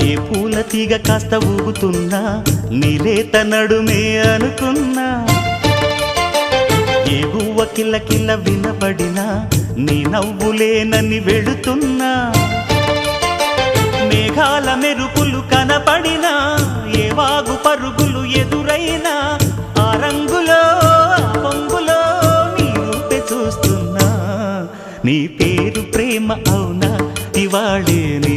ఏ పూల తీగ కాస్త ఊగుతున్నా నీలేత నడుమే అనుకున్నా ఏ గువ్వ కిల్ల కిల్ల వినబడినా నీ నవ్వులేనని వెళుతున్నా మేఘాల మెరుపులు కనపడినా ఏ వాగు పరుగులు ఎదురైనా ఆ రంగులో ఆ పొంగులో నీ రూపే చూస్తున్నా నీ పేరు ప్రేమ అవునా ఇవాళే నీ